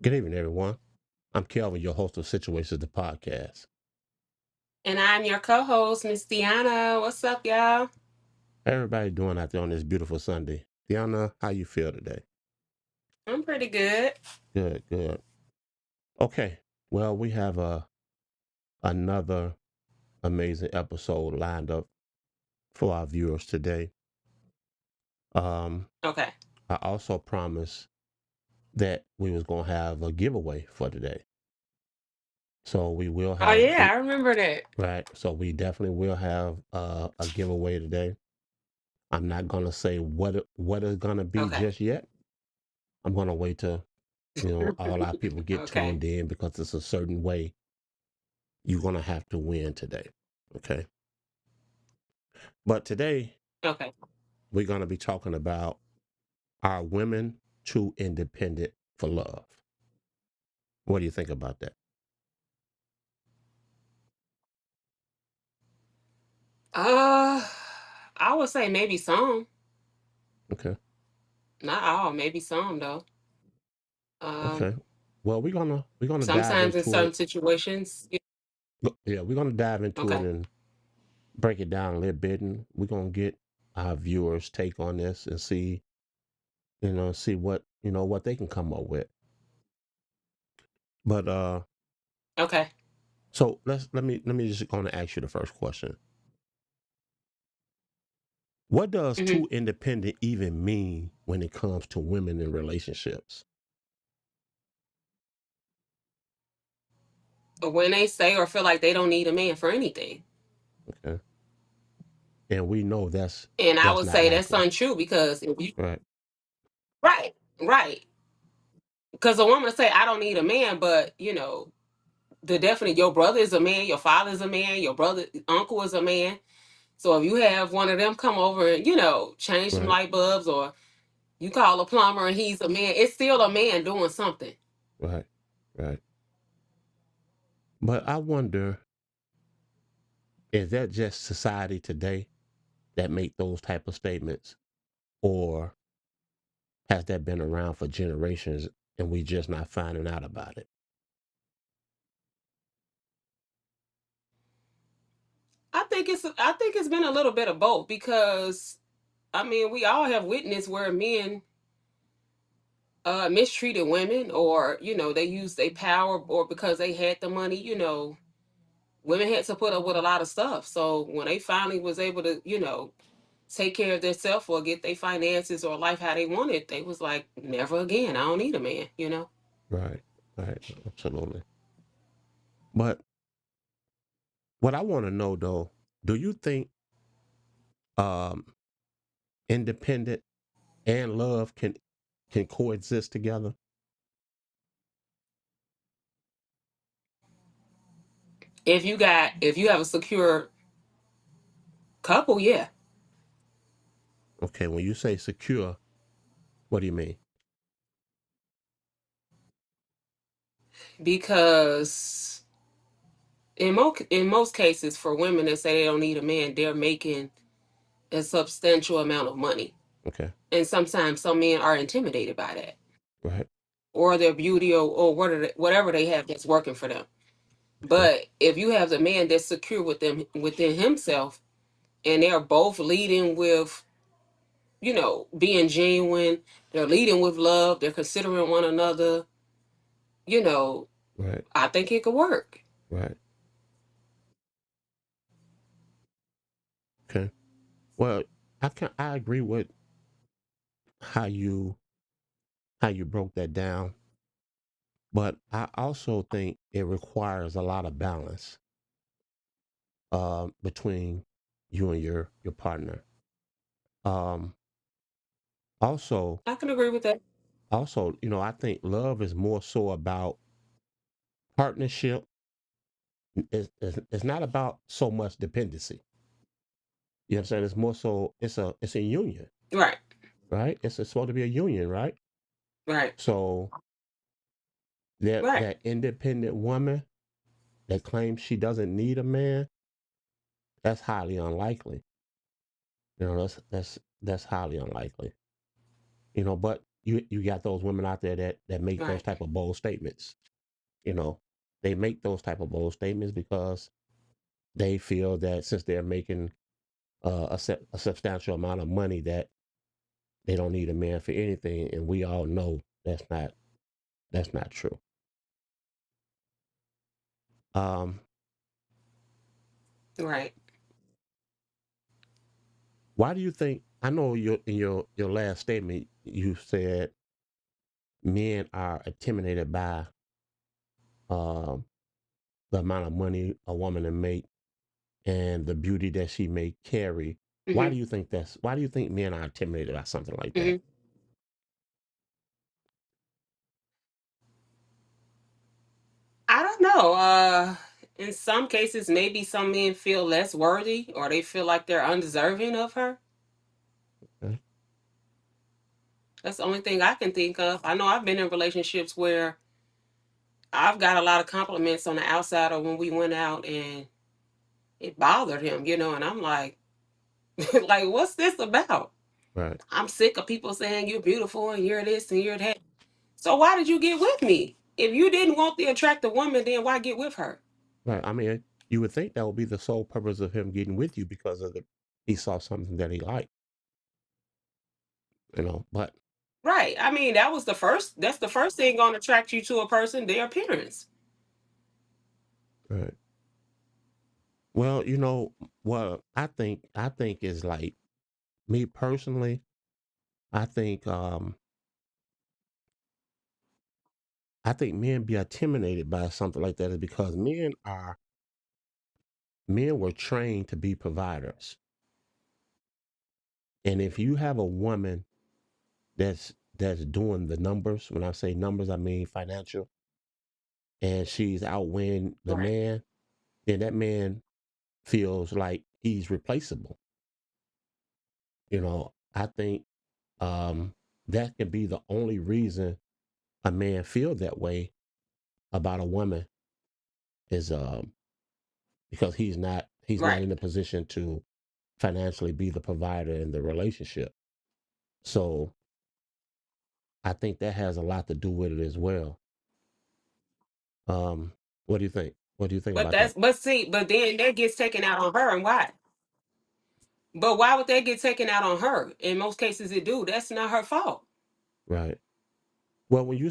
Good evening, everyone. I'm Kelvin, your host of Situations, the podcast. And I'm your co-host, Miss Deanna. What's up, y'all? How everybody doing out there on this beautiful Sunday? Deanna, how you feel today? I'm pretty good. Good, good. Okay, well, we have another amazing episode lined up for our viewers today. Um, Okay. I also promised that we was gonna have a giveaway for today, so we will Oh have yeah, I remember that. right. So we definitely will have a giveaway today. I'm not gonna say what it's gonna be Okay. just yet. I'm gonna wait till all our people get Okay. tuned in because it's a certain way you're gonna have to win today. Okay. But today Okay. we're gonna be talking about, are women too independent for love? What do you think about that? Uh, I would say maybe some, Okay. not all, maybe some though. Um, Okay. Well, we're gonna dive Sometimes in into certain it. situations. Yeah, we're gonna dive into it Okay. and break it down a little bit, and we're gonna get our viewers' take on this and see what they can come up with. But Okay. so let me just gonna ask you the first question. What does hmm too independent even mean when it comes to women in relationships? When they say or feel like they don't need a man for anything, Okay. And we know and I that's would not say that's likely. untrue because if you Right. right, right, because a woman will say I don't need a man, but the definite your brother is a man, your father is a man, your brother uncle is a man. So if you have one of them come over and change some Right. light bulbs, or you call a plumber and he's a man, it's still a man doing something. Right. Right. But I wonder, is that just society today that make those type of statements, or has that been around for generations and we just not finding out about it? I think it's been a little bit of both because I mean we all have witnessed where men mistreated women, or they used their power, or because they had the money. Women had to put up with a lot of stuff. So when they finally was able to take care of themselves or get their finances or life how they wanted, they was like, never again. I don't need a man. Right. Right. Absolutely. But what I want to know though, do you think um independent and love can coexist together? If you have a secure couple, yeah. Okay, when you say secure, what do you mean? Because in most cases for women that say they don't need a man, they're making a substantial amount of money. Okay. And sometimes some men are intimidated by that, Right. or their beauty, or whatever they have that's working for them. Okay. But if you have the man that's secure within himself, and they're both leading with being genuine, they're leading with love, they're considering one another, you know Right. I think it could work. Right. Okay. Well, I agree with how you how you broke that down, but I also think it requires a lot of balance between you and your partner. Um, also, I can agree with that. I think love is more so about partnership. It's not about so much dependency. You know what I'm saying? It's more so it's a union, Right. right? It's supposed to be a union, right? Right. So that Right. that independent woman that claims she doesn't need a man, that's highly unlikely. That's highly unlikely. But you got those women out there that make those Right. type of bold statements. You know, they make those type of bold statements because they feel that since they're making a substantial amount of money, that they don't need a man for anything, and we all know that's not true. Um, Right. why do you think? I know in your last statement you said men are intimidated by um, the amount of money a woman can make and the beauty that she may carry. Why Hmm. do you think that's? Why do you think men are intimidated by something like that? Hmm. I don't know. In some cases, maybe some men feel less worthy, or they feel like they're undeserving of her. Okay. That's the only thing I can think of. I know I've been in relationships where I've got a lot of compliments on the outside, or when we went out, and it bothered him, and I'm like, like, what's this about? Right, I'm sick of people saying you're beautiful and you're this and you're that. So why did you get with me? If you didn't want the attractive woman, then why get with her? right. I mean, you would think that would be the sole purpose of him getting with you because of he saw something that he liked, But Right. I mean, that's the first thing gonna attract you to a person, their appearance. right. Well, what I think is like me personally. I think men be intimidated by something like that is because men were trained to be providers. And if you have a woman that's doing the numbers, when I say numbers, I mean financial, and she's outweighing the Right. man, then that man feels like he's replaceable. I think that can be the only reason a man feel that way about a woman is because he's not Right. in a position to financially be the provider in the relationship. So I think that has a lot to do with it as well. Um, what do you think? What do you think But about that? but then that gets taken out on her, and why? But why would that get taken out on her? In most cases it do. That's not her fault. Right. Well, when you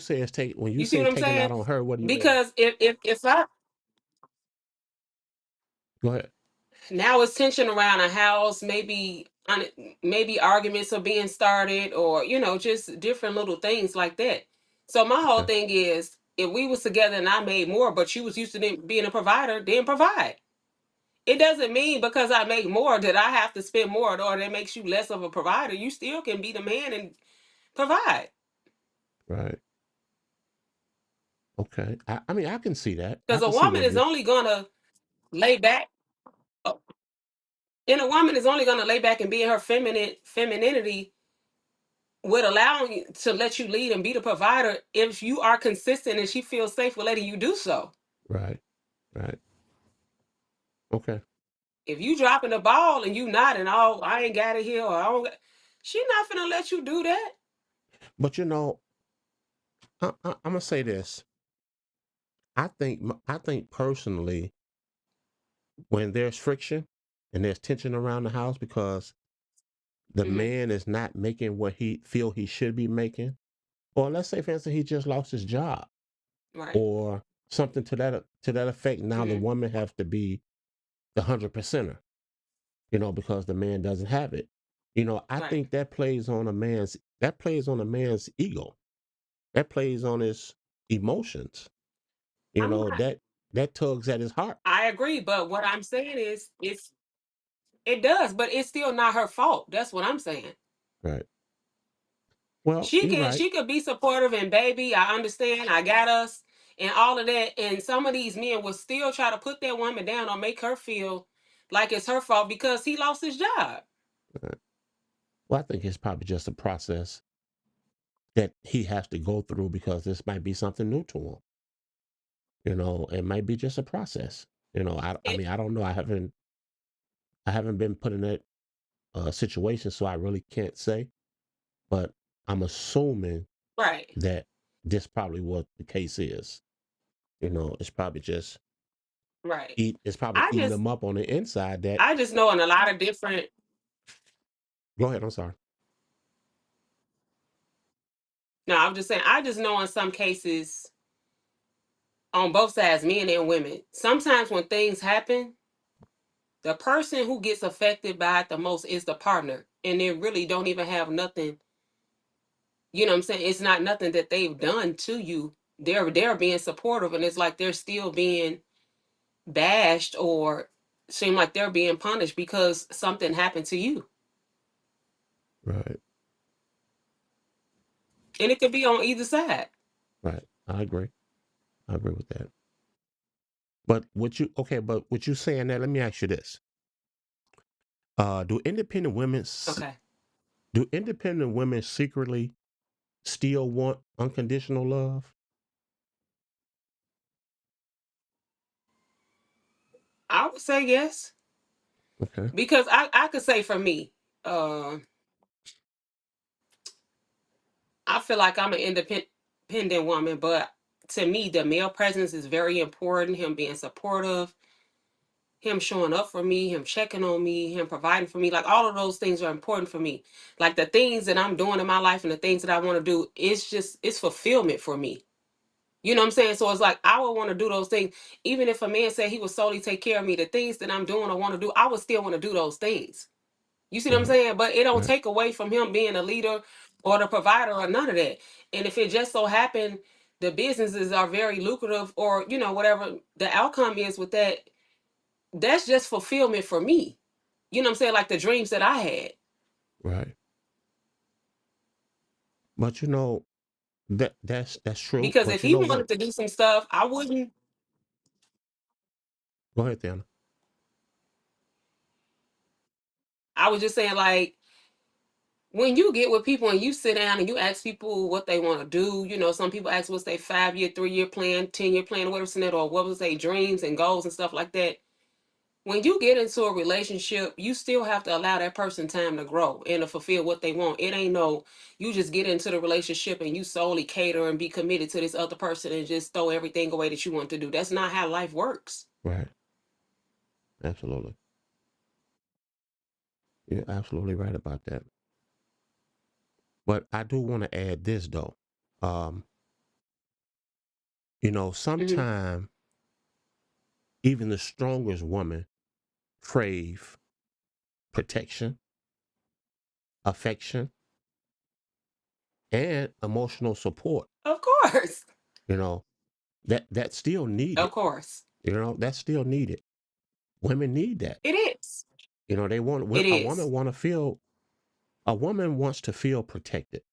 You see say what I'm taking out saying? on her, what do you mean? Because if I Go ahead. now it's tension around a house, maybe arguments are being started, or just different little things like that. So my whole Okay. thing is, if we was together and I made more, but you was used to being a provider, then provide. It doesn't mean because I make more that I have to spend more, or that makes you less of a provider. You still can be the man and provide. Right. Okay. I mean, I can see that. I Because a can see woman what is you. only gonna lay back, uh, and a woman is only gonna lay back and be in her femininity, would allow you to let you lead and be the provider if you are consistent and she feels safe with letting you do so. Right. Right. Okay. If you dropping the ball and you not, and all, I ain't got it here, or she not gonna let you do that. But I'm gonna say this. I think personally, when there's friction and there's tension around the house because the Hmm. man is not making what he feel he should be making, or let's say for instance he just lost his job Right. or something to that effect. Now the Hmm. woman have to be the 100%er, because the man doesn't have it. I Right. think that plays on a man's ego. That plays on his emotions. I'm not. That tugs at his heart. I agree, but what I'm saying is, it does, but it's still not her fault. That's what I'm saying. Right. Well, you're right. She could be supportive, and baby, I understand, I got us, and all of that. And some of these men will still try to put that woman down or make her feel like it's her fault because he lost his job. Right. Well, I think it's probably just a process that he has to go through because this might be something new to him. It might be just a process. I It, mean, I don't know. I haven't been put in that situation, so I really can't say. But I'm assuming Right. that this probably what the case is. It's probably just Right. it's probably I eating just them up on the inside that I just know in a lot of different go ahead, I'm sorry. no, I'm just saying I just know in some cases on both sides, men and women, sometimes when things happen, the person who gets affected by it the most is the partner. And they really don't even have nothing, you know what I'm saying? It's not nothing that they've done to you. They're being supportive and it's like they're still being bashed or seem like they're being punished because something happened to you. Right, And it could be on either side. right. I agree. I agree with that. But what you saying that, let me ask you this. Do independent women Okay. do independent women secretly still want unconditional love? I would say yes. Okay. Because I could say for me, uh, I feel like I'm an independent woman, but to me, the male presence is very important. Him being supportive, him showing up for me, him checking on me, him providing for me. Like all of those things are important for me. Like the things that I'm doing in my life and the things that I want to do, it's fulfillment for me. You know what I'm saying? So it's like I would want to do those things. Even if a man said he would solely take care of me, the things that I'm doing or want to do, I would still want to do those things. You see what I'm Right, saying? But it don't right, take away from him being a leader or the provider or none of that. And if it just so happened the businesses are very lucrative or, whatever the outcome is with that, that's just fulfillment for me. You know what I'm saying? Like the dreams that I had. right. But that's true. Because if But you he know what? wanted to do some stuff, I wouldn't. Go ahead, Diana. I was just saying, like, when you get with people and you sit down and you ask people what they want to do, some people ask what's their 5-year, 3-year plan, 10-year plan, whatever, or what was their dreams and goals and stuff like that. When you get into a relationship, you still have to allow that person time to grow and to fulfill what they want. It ain't no, you just get into the relationship and you solely cater and be committed to this other person and just throw everything away that you want to do. That's not how life works. Right. Absolutely. You're absolutely right about that. But I do want to add this though. Um, Hmm. sometime even the strongest woman crave protection, affection, and emotional support. Of course. You know, that's still Of needed. course. That's still needed. Women need that. It is. They want It a woman is. want to feel a woman wants to feel protected,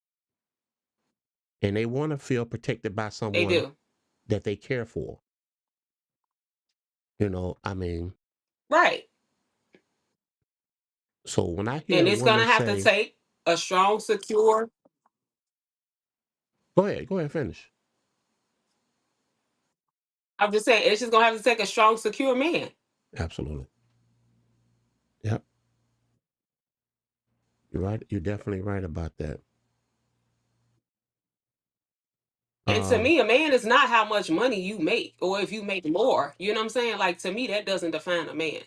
and they want to feel protected by They someone do. that they care for. I mean, Right. so when I hear And a it's going woman to have to say, take a strong, secure, go ahead, finish." I'm just saying, it's just going to have to take a strong, secure man. Absolutely. Yep. You're right. You're definitely right about that. And to Um, me, a man is not how much money you make or if you make more. You know what I'm saying? Like, to me, that doesn't define a man.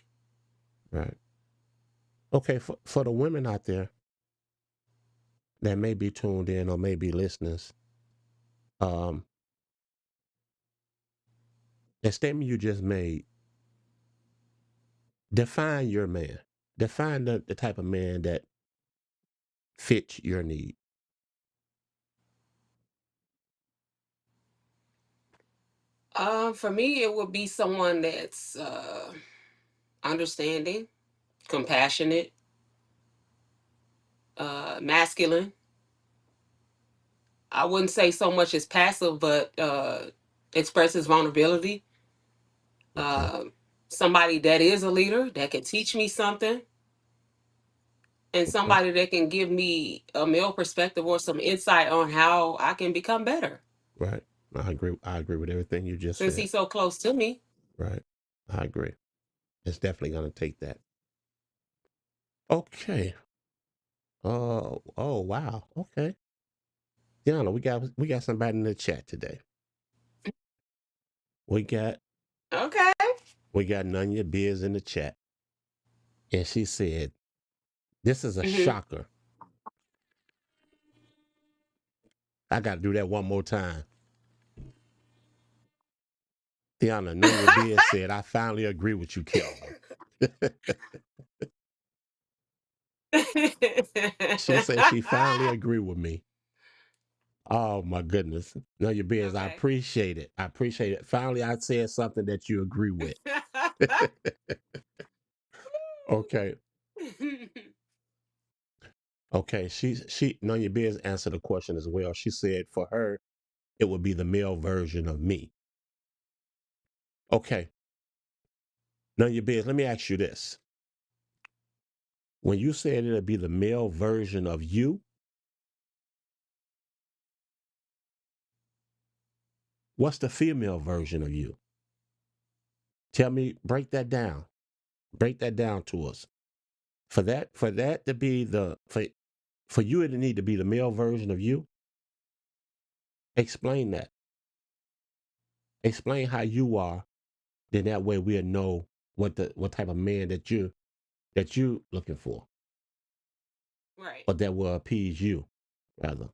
right. Okay, for the women out there that may be tuned in or may be listeners, um, the statement you just made, define your man. Define the type of man that fits your need. For me, it would be someone that's understanding, compassionate, masculine. I wouldn't say so much as passive, but expresses vulnerability. Okay, Uh, Somebody that is a leader that can teach me something, and okay, somebody that can give me a male perspective or some insight on how I can become better. right. I agree. I agree with everything you just Since said. he's so close to me. Right. I agree. It's definitely going to take that. Okay. Oh, wow. Okay. Deanna, we got somebody in the chat today. We got Okay. we got Nunya Biz in the chat, and she said, "This is a Hmm. shocker." I got to do that one more time. Deanna, Nunya Biz said, "I finally agree with you, Kelvin." She said she finally agreed with me. Oh my goodness. Nunya Biz, I Okay. appreciate it. I appreciate it. Finally, I said something that you agree with. Okay. Okay. She Nunya Biz answered the question as well. She said for her, it would be the male version of me. Okay. Nunya Biz, let me ask you this. When you said it'd be the male version of you, what's the female version of you? Tell me, break that down. Break that down to us. For that to be for you to need to be the male version of you, explain that. Explain how you are, then that way we'll know what type of man that you looking for. Right. Or that will appease you, rather.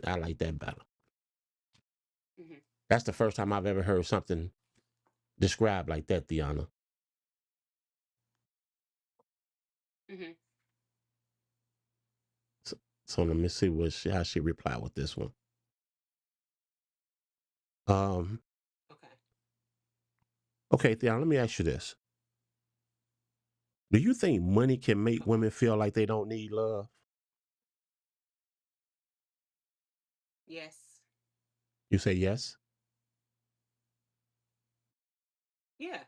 I like that better. Hmm. That's the first time I've ever heard something described like that, Deanna. Hmm. So, so let me see how she replied with this one. Um, Okay. okay, Deanna, let me ask you this. Do you think money can make Okay. women feel like they don't need love? Yes. You say yes? Yeah.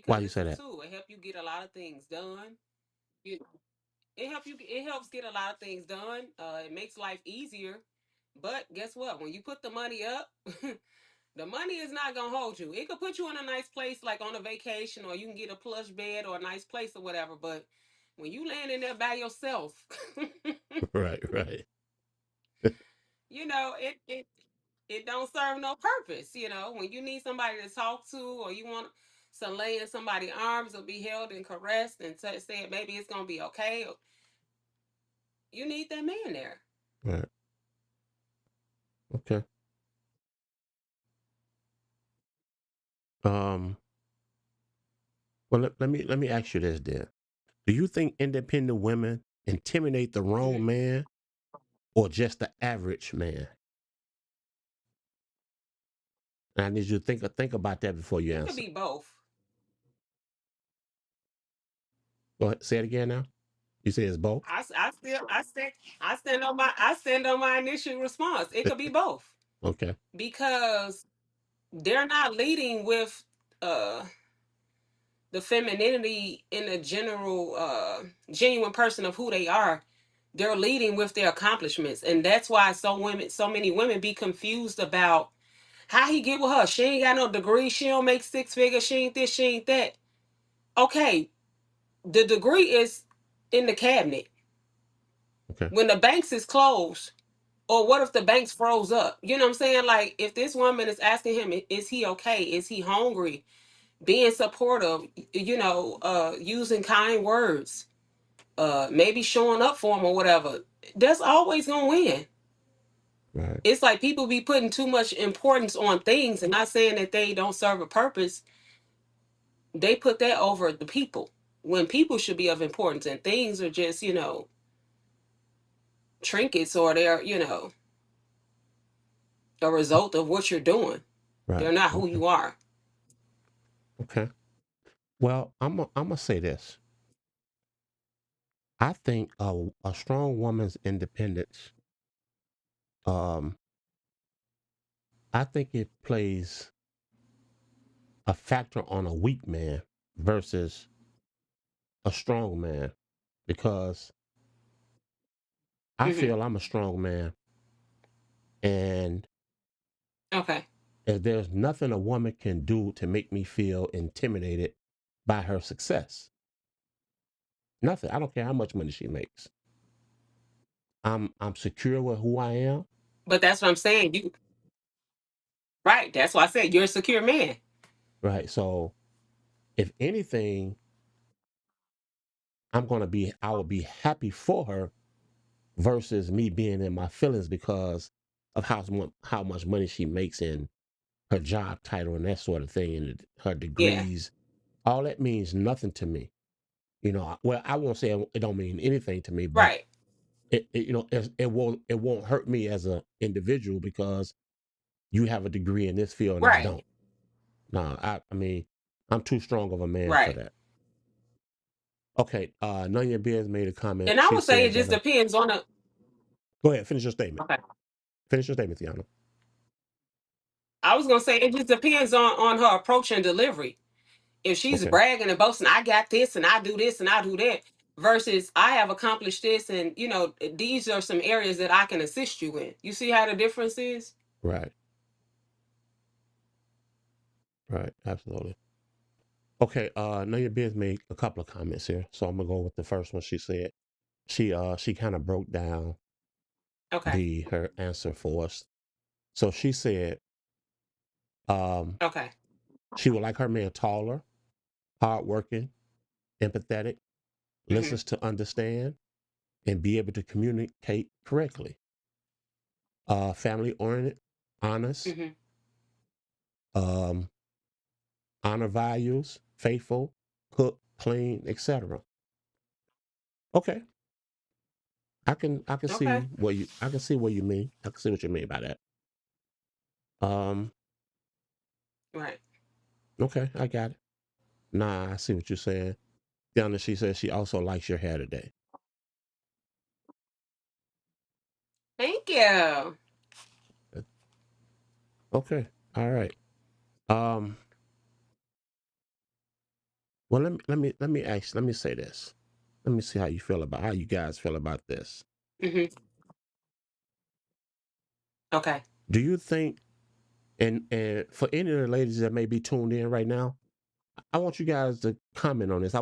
Why Because you it's say a that? tool. It help you get a lot of things done. You, it helps get a lot of things done. It makes life easier. But guess what? When you put the money up, the money is not gonna hold you. It could put you in a nice place, like on a vacation, or you can get a plush bed or a nice place or whatever. But when you land in there by yourself, Right, right, you know it don't serve no purpose. You know, when you need somebody to talk to, or you want to lay in somebody's arms or be held and caressed and say maybe it's gonna be okay. You need that man there. right. Okay. Um. Well, let me ask you this, then. Do you think independent women intimidate the wrong Hmm. man or just the average man? And I need you to think about that before you It could answer. be both. Go ahead. Say it again now. You say it's both. I stand on my initial response. It could be both Okay. because they're not leading with uh the femininity in the general genuine person of who they are. They're leading with their accomplishments, and that's why so many women be confused about how he get with her. She ain't got no degree. She don't make six figures. She ain't this. She ain't that. Okay, the degree is in the cabinet Okay. when the banks is closed. Or what if the banks froze up? You know what I'm saying? Like, if this woman is asking him, is he okay? Is he hungry? Being supportive, using kind words, maybe showing up for him or whatever, that's always gonna win. Right. It's like people be putting too much importance on things, and not saying that they don't serve a purpose. They put that over the people when people should be of importance, and things are just, trinkets, or they're, a result of what you're doing. Right. They're not who Okay. you are. Okay. Well, I'm gonna say this. I think a strong woman's independence. Um, I think it plays a factor on a weak man versus a strong man because I Hmm. feel I'm a strong man, and Okay. if there's nothing a woman can do to make me feel intimidated by her success, nothing. I don't care how much money she makes. I'm secure with who I am, But that's what I'm saying. You right. That's why I said you're a secure man. right? So if anything, I will be happy for her versus me being in my feelings because of how much money she makes in her job title and that sort of thing and her Yeah. degrees. All that means nothing to me. Well, I won't say it don't mean anything to me, but Right. it won't hurt me as an individual because you have a degree in this field and I Right. don't. No, I mean, I'm too strong of a man for Right. that. Okay, none of your beers made a comment. And I She would say said it just that. depends on the. Go ahead, finish your statement. Okay. Finish your statement, Tiana. I was gonna say it just depends on her approach and delivery. If she's Okay, bragging and boasting, I got this and I do this and I do that, versus I have accomplished this and these are some areas that I can assist you in. You see how the difference is? right, right, absolutely. Okay, none of your beers made a couple of comments here, so I'm gonna go with the first one. She said she kind of broke down Okay. the her answer for us. So she said um, Okay. she would like her man taller, hardworking, empathetic, Mhm. listens to understand, and be able to communicate correctly. Family oriented, honest, Mhm. um, honor values, faithful, cook, clean, etc. Okay, I can Okay. see I can see what you mean. I can see what you mean by that. Um, Right. okay, I got it. Nah, I see what you're saying. Down she says she also likes your hair today. Thank you. Okay, all right. Um, well, let me say this. Let me see how you guys feel about this. Mhm. Okay. Do you think, and for any of the ladies that may be tuned in right now, I want you guys to comment on this. I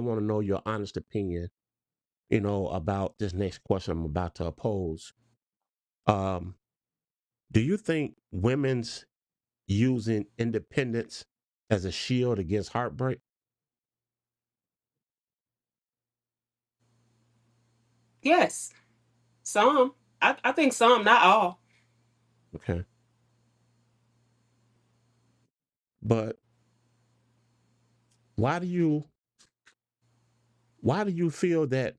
want to know your honest opinion, about this next question I'm about to pose. Um, do you think women's using independence as a shield against heartbreak? Yes. Some. I think some, not all. Okay, but why do you why do you feel that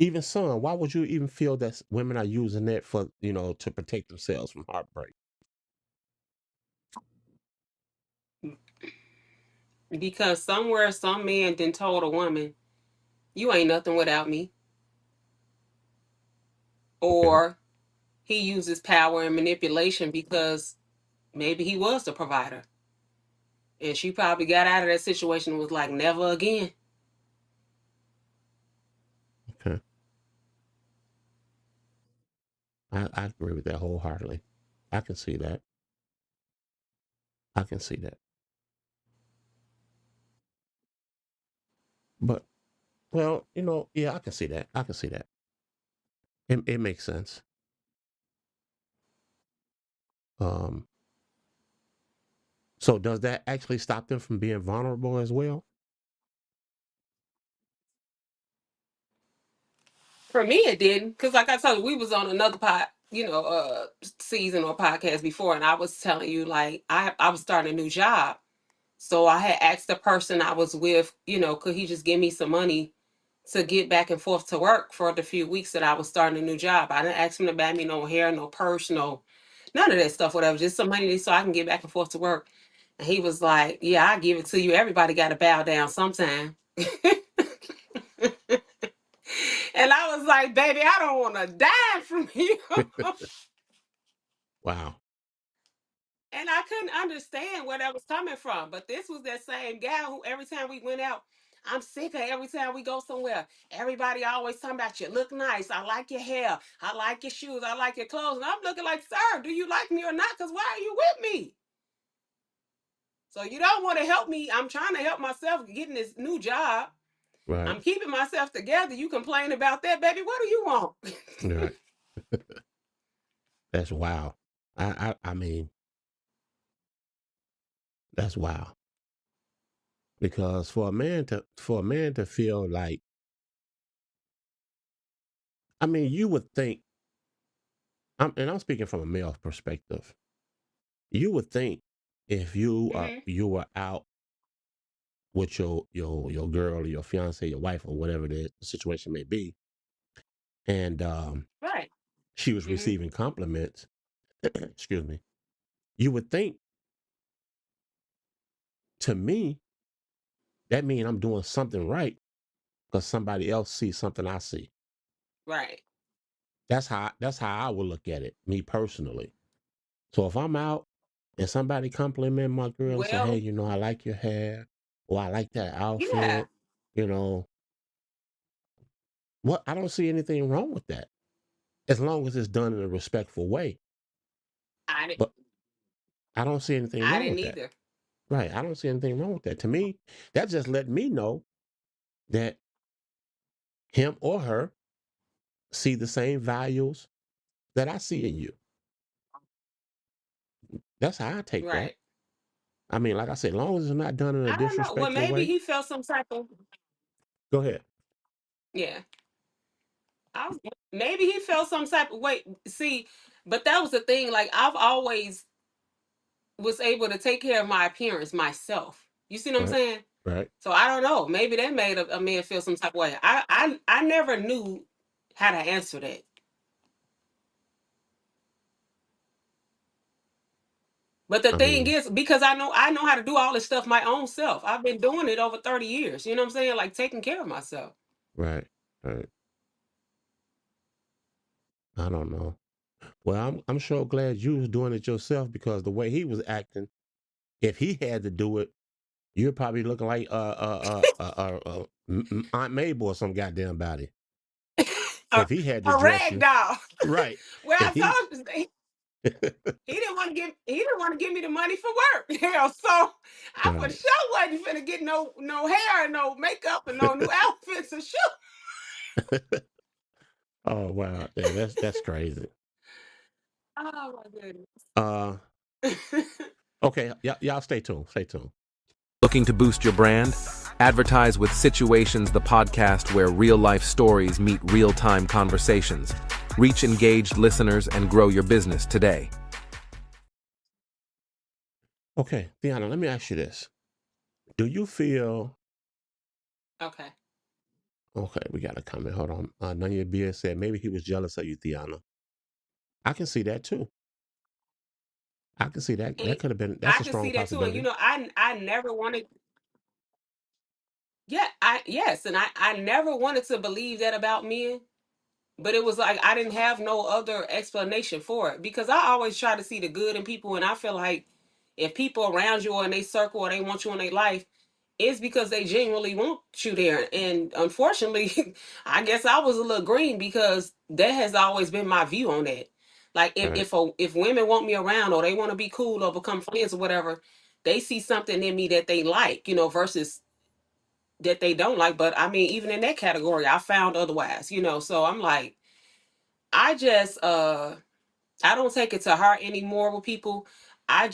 even some? Why would you even feel that women are using that for to protect themselves from heartbreak? Because somewhere some man then told a woman, you ain't nothing without me. Okay, Or he uses power and manipulation because maybe he was the provider. And she probably got out of that situation and was like, never again. okay, I agree with that wholeheartedly. I can see that. I can see that. But well, yeah, I can see that. I can see that. It makes sense. Um, so does that actually stop them from being vulnerable as well? For me, it didn't. Because, like I told you, we was on another season or podcast before, and I was telling you, like, I was starting a new job. So I had asked the person I was with, could he just give me some money to get back and forth to work for the few weeks that I was starting a new job. I didn't ask him to buy me no hair, no purse, no none of that stuff, whatever. Just some money so I can get back and forth to work. And he was like, "Yeah, I give it to you. Everybody got to bow down sometime." And I was like, "Baby, I don't want to die from you." Wow. And I couldn't understand where that was coming from. But this was that same guy who every time we went out, I'm sick of every time we go somewhere. Everybody always talking about you look nice. I like your hair. I like your shoes. I like your clothes. And I'm looking like, sir, do you like me or not? Because why are you with me? So you don't want to help me. I'm trying to help myself getting this new job. Right. I'm keeping myself together. You complain about that, baby. What do you want? Right. That's wild. I mean, that's wild. Because for a man to feel like, I mean, you would think, and I'm speaking from a male perspective, you would think if Hmm. you were out with your girl or your fiance, your wife, or whatever the situation may be, and Right. she was Hmm. receiving compliments, excuse me, you would think, to me, that means I'm doing something right because somebody else sees something I see. Right. That's how I would look at it, me personally. So if I'm out and somebody compliment my girl and say, "Hey, Well, I like your hair," or "I like that yeah. outfit," you know, what I don't see anything wrong with that as long as it's done in a respectful way. I didn't. But I don't see anything I wrong didn't with that. either. Right? I don't see anything wrong with that. To me, that just let me know that him or her see the same values that I see in you. That's how I take that. Right. I mean, like I said, as long as it's not done in a I don't know. Well, disrespectful maybe way. he felt some type of, Go ahead. yeah. Maybe he felt some type of way. See, but that was the thing. Like I've always was able to take care of my appearance myself. You see what I'm Right. saying? Right. So I don't know. Maybe that made a man feel some type of way. I never knew how to answer that. But the I thing mean, is, because I know how to do all this stuff my own self. I've been doing it over 30 years. You know what I'm saying? Like taking care of myself. right. Right. I don't know. Well, I'm sure glad you was doing it yourself because the way he was acting, if he had to do it, you're probably looking like Aunt Mabel or some goddamn body. a, If he had to a dress rag you doll. right, Well, if I he told you he didn't want to give me the money for work. Hell, so I for right. sure wasn't finna get no hair and no makeup and no new outfits and shoes. Oh wow, yeah, that's crazy. Oh my goodness. Uh, okay, y'all stay tuned. Stay tuned. Looking to boost your brand? Advertise with Situations, the podcast where real life stories meet real time conversations. Reach engaged listeners and grow your business today. Okay, Deanna, let me ask you this: do you feel Okay. okay? We got a comment. Hold on. None of your BS said maybe he was jealous of you, Deanna. I can see that too. I can see that. And That could have been. That's I a can strong see that too. And possibility. I never wanted. Yeah, yes, and I never wanted to believe that about men. But it was like I didn't have no other explanation for it because I always try to see the good in people, and I feel like if people around you or in their circle or they want you in their life, it's because they genuinely want you there. And unfortunately, I guess I was a little green because that has always been my view on that. Like Right. if women want me around or they want to be cool or become friends or whatever, they see something in me that they like, versus that they don't like. But I mean, even in that category, I found otherwise. So I'm like, I just I don't take it to heart anymore with people. I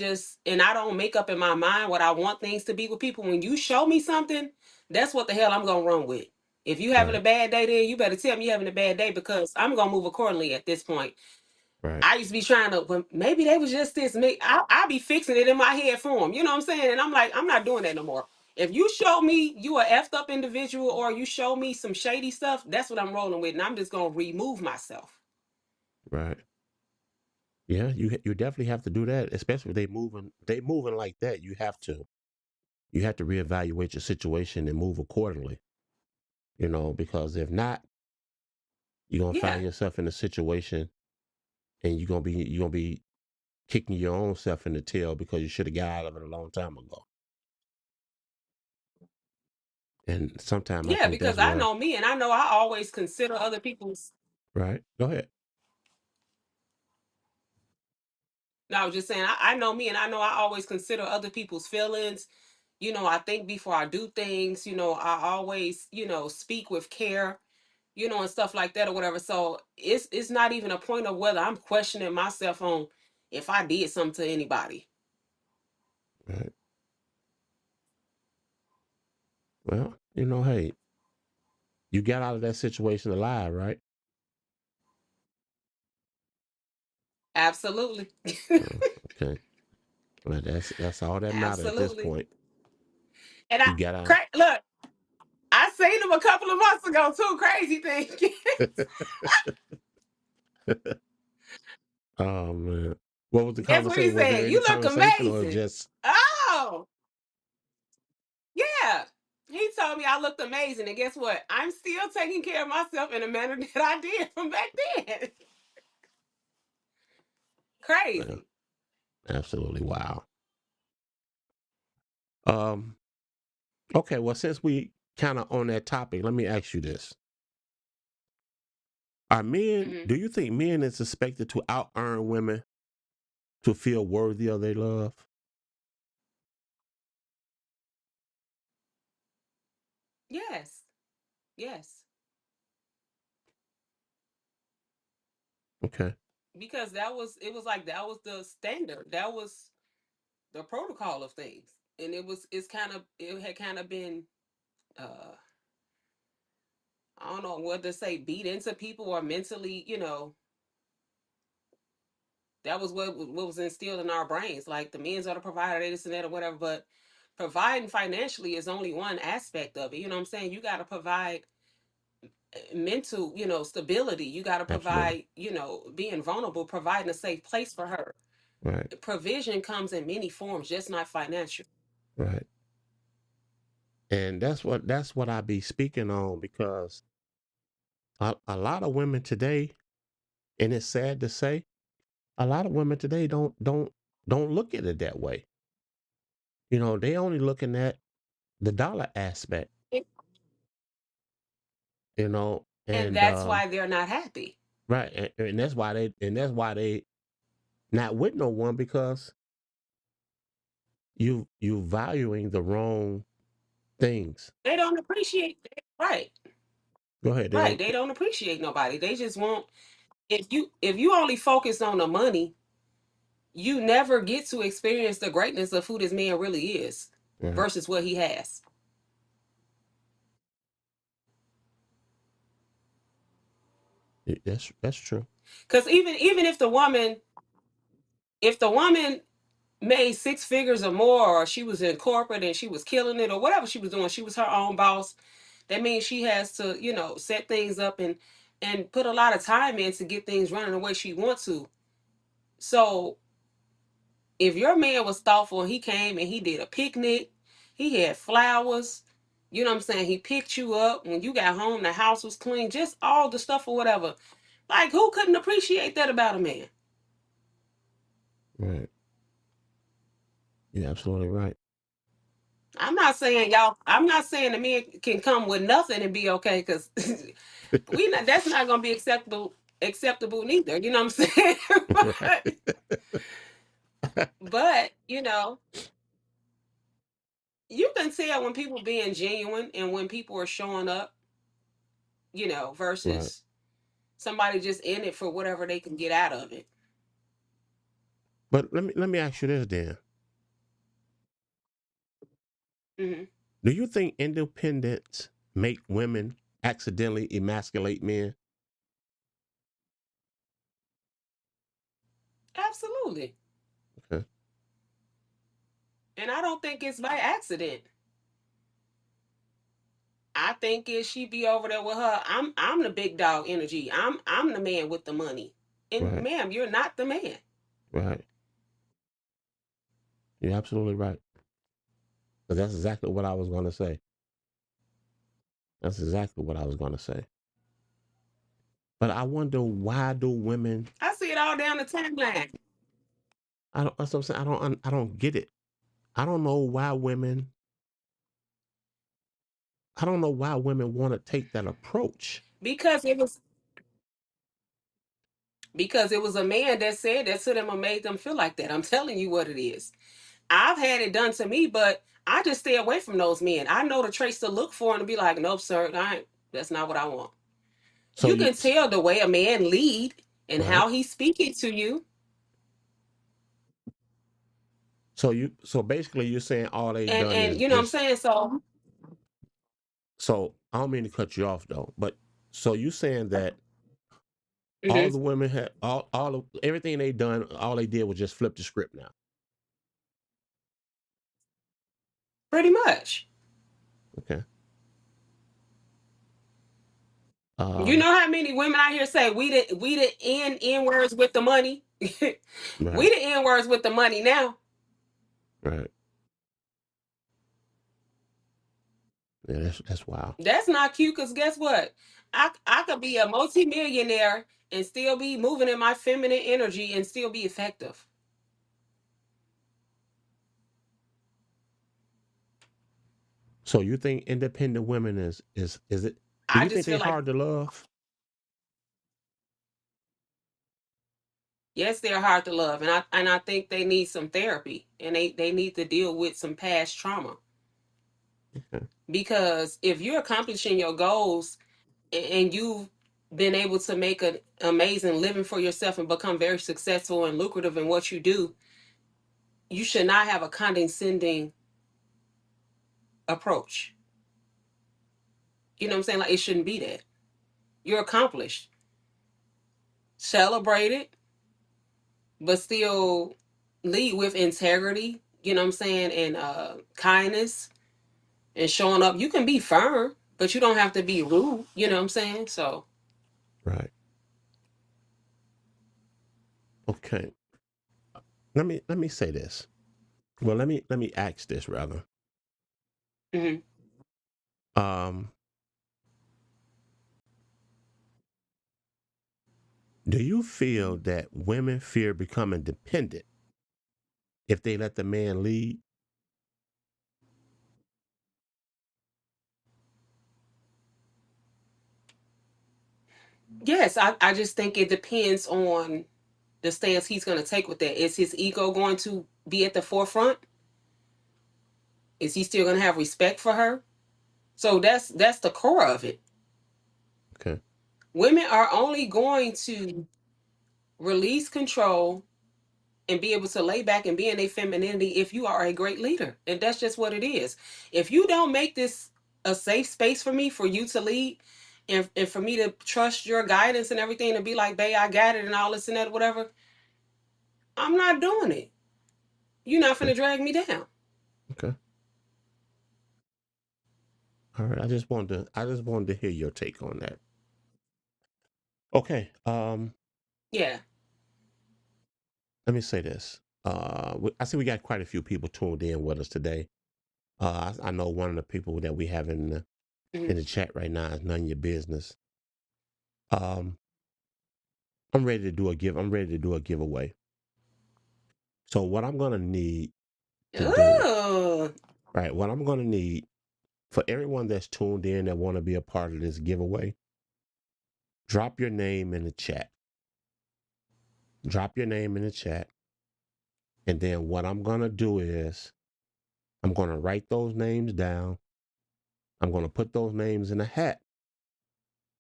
don't make up in my mind what I want things to be with people. When you show me something, that's what the hell I'm gonna run with. If you having a Right. bad day, then you better tell me you having a bad day because I'm gonna move accordingly at this point. Right. I used to be trying to, well, maybe they was just this. I'll be fixing it in my head for them. You know what I'm saying? And I'm like, I'm not doing that no more. If you show me you a effed up individual or you show me some shady stuff, that's what I'm rolling with, and I'm just gonna remove myself. Right. Yeah. You definitely have to do that, especially if they moving like that. You have to reevaluate your situation and move accordingly. Because if not, you're gonna Yeah, find yourself in a situation and you're gonna be kicking your own self in the tail because you should have got out of it a long time ago. And sometimes I yeah, think because that's I where. know me, and I know I always consider other people's. Right. Go ahead. No, I was just saying, I know me, and I know I always consider other people's feelings, I think before I do things. I always, speak with care, and stuff like that or whatever. So it's not even a point of whether I'm questioning myself on if I did something to anybody. Right. Well, hey, you got out of that situation alive, right? Absolutely. Okay. Well, that's all that matters at this Absolutely. point. And You got out. look, I seen him a couple of months ago too. Crazy thing. Oh man. What was the Guess what he conversation? Was there said? any You look conversation or amazing. just Oh, yeah. He told me I looked amazing. And guess what? I'm still taking care of myself in a manner that I did from back then. yeah, Crazy. absolutely wow. Um, okay, well since we kind of on that topic, let me ask you this. Hmm. Do you think men is expected to out earn women to feel worthy of their love? Yes. Yes. Okay. Because it was like that was the standard. That was the protocol of things. And it had kind of been uh I don't know what to say, beat into people or mentally, that was what was instilled in our brains. Like the men's are the provider, they this and that or whatever. But providing financially is only one aspect of it. You know what I'm saying? You got to provide mental, stability. You got to Absolutely. provide, being vulnerable, providing a safe place for her. Right. Provision comes in many forms, just not financial. Right. And that's what I be speaking on because a lot of women today, and it's sad to say, a lot of women today don't look at it that way. They only looking at the dollar aspect, And and that's why they're not happy. right, and that's why they not with no one because you valuing the wrong things. They don't appreciate, right. Go ahead. They Right. don't. They don't appreciate nobody. They just want, if you only focus on the money, you never get to experience the greatness of who this man really is Right. versus what he has. That's true. Because even if the woman made six figures or more, or she was in corporate and she was killing it, or whatever she was doing, she was her own boss. That means she has to, set things up and put a lot of time in to get things running the way she wants to. So if your man was thoughtful and he came and he did a picnic, he had flowers, you know what I'm saying? He picked you up when you got home, the house was clean, just all the stuff or whatever. Like, who couldn't appreciate that about a man? Right. You're absolutely right. I'm not saying the man can come with nothing and be okay, because that's not gonna be acceptable neither. You know what I'm saying? Right. but you can tell when people being genuine and when people are showing up, Right. versus somebody just in it for whatever they can get out of it. But let me ask you this then. Hmm. Do you think independence make women accidentally emasculate men? Absolutely. Okay. And I don't think it's by accident. I think it she be over there with her. I'm the big dog energy. I'm the man with the money. And Right. ma'am, you're not the man. Right. You're absolutely right. 'Cause that's exactly what I was going to say. That's exactly what I was going to say. But I wonder why do women? I see it all down the timeline. I don't. That's what I'm saying. I don't get it. I don't know why women. I don't know why women want to take that approach. Because it was a man that said that to them and made them feel like that. I'm telling you what it is. I've had it done to me, but I just stay away from those men. I know the traits to look for and to be like, nope, sir, that's not what I want. So You you can tell the way a man lead and right. how he's speaking to you. So basically you're saying all they done And is you know what I'm just saying? So so I don't mean to cut you off though, but so you saying that all mhm, the women had all of everything they done, all they did was just flip the script now. pretty much. Okay. You Um know how many women out here say we the N words with the money? We right, the N words with the money now. right. Yeah, that's wild. That's not cute because guess what? I could be a multimillionaire and still be moving in my feminine energy and still be effective. So you think independent women is it do I you think just they feel like hard to love? yes, they're hard to love, and I think they need some therapy and they need to deal with some past trauma. Okay. Because if you're accomplishing your goals and you've been able to make an amazing living for yourself and become very successful and lucrative in what you do, you should not have a condescending approach. You know what I'm saying? Like it shouldn't be that. You're accomplished. Celebrate it, but still lead with integrity, you know what I'm saying, and kindness and showing up. You can be firm, but you don't have to be rude, you know what I'm saying? So, Right. Okay. Let me say this. Well, let me ask this rather. mhm. Um, do you feel that women fear becoming dependent if they let the man lead? Yes, I just think it depends on the stance he's going to take with that. Is his ego going to be at the forefront? Is he still going to have respect for her? So that's the core of it. Okay. Women are only going to release control and be able to lay back and be in their femininity if you are a great leader. And that's just what it is. If you don't make this a safe space for me, for you to lead, and for me to trust your guidance and everything and be like, babe, I got it and all this and that, whatever, I'm not doing it. You're not Okay. finna drag me down. Okay. All right. I just wanted to hear your take on that. Okay. Yeah. Let me say this. I see we got quite a few people tuned in with us today. I know one of the people that we have Mhm. in the chat right now is none of your business. Um, I'm ready to do a give. I'm ready to do a giveaway. So what I'm gonna need to do, Ooh. right? What I'm gonna need for everyone that's tuned in that want to be a part of this giveaway, drop your name in the chat. Drop your name in the chat, and then what I'm gonna do is I'm gonna write those names down. I'm gonna put those names in a hat,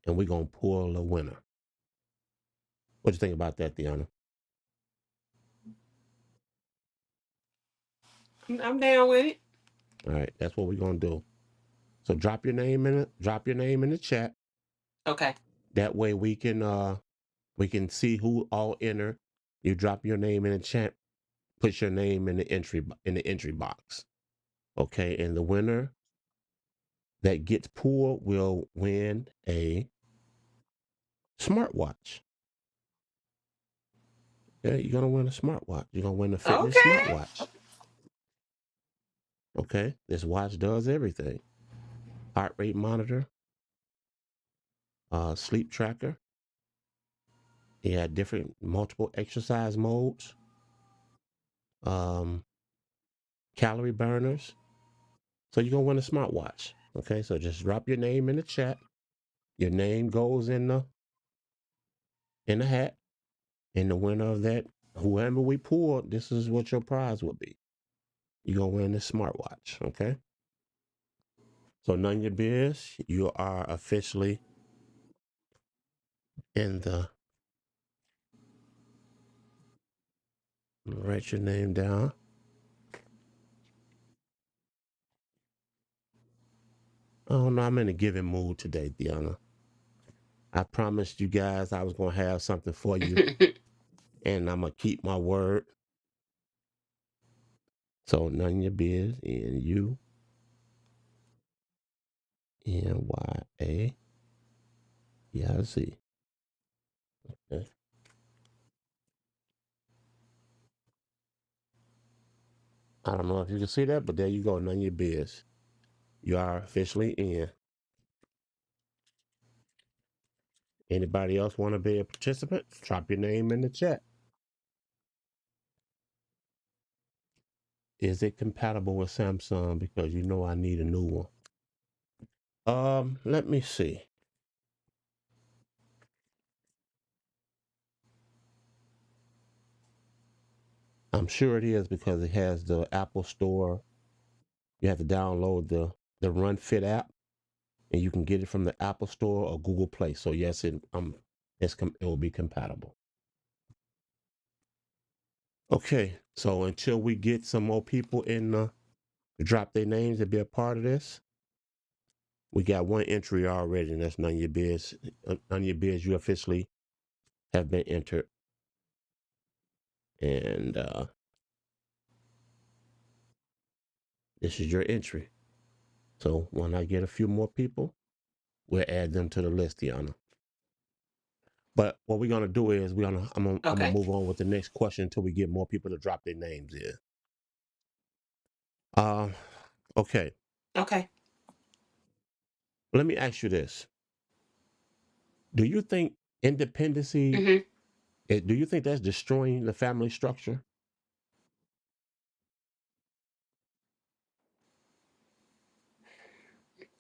and we're gonna pull a winner. What do you think about that, Deanna? I'm down with it. All right, that's what we're gonna do. So drop your name in the chat. Okay. That way we can see who all enter. You drop your name in the chat, put your name in the entry box. Okay, and the winner that gets pulled will win a smartwatch. Yeah, you're gonna win a smartwatch. You're gonna win a fitness Okay. smartwatch. Okay, this watch does everything: heart rate monitor, sleep tracker. You had different multiple exercise modes, um, calorie burners. So you're gonna win a smartwatch. Okay, so just drop your name in the chat. Your name goes in the hat, and the winner of that, whoever we pull, this is what your prize will be. You're gonna win this smartwatch, okay? So none of your biz, you are officially in the write your name down. Oh no, I'm in a giving mood today, Deanna. I promised you guys I was gonna have something for you, and I'm gonna keep my word. So none of your biz, N-U-N-Y-A. Yeah, I see. Okay. I don't know if you can see that, but there you go. None of your biz. You are officially in. Anybody else want to be a participant? Drop your name in the chat. Is it compatible with Samsung? Because you know I need a new one. Let me see. I'm sure it is because it has the Apple Store. You have to download the Run Fit app, and you can get it from the Apple Store or Google Play. So yes, it will be compatible. Okay, so until we get some more people in to drop their names and be a part of this, we got one entry already, and that's none of your biz. None of your biz. You officially have been entered, and this is your entry. So when I get a few more people, we'll add them to the list, Deanna. But what we're gonna do is I'm gonna Okay. move on with the next question until we get more people to drop their names in. Uh, okay. Okay. Let me ask you this: Do you think independency? Hmm. Do you think that's destroying the family structure?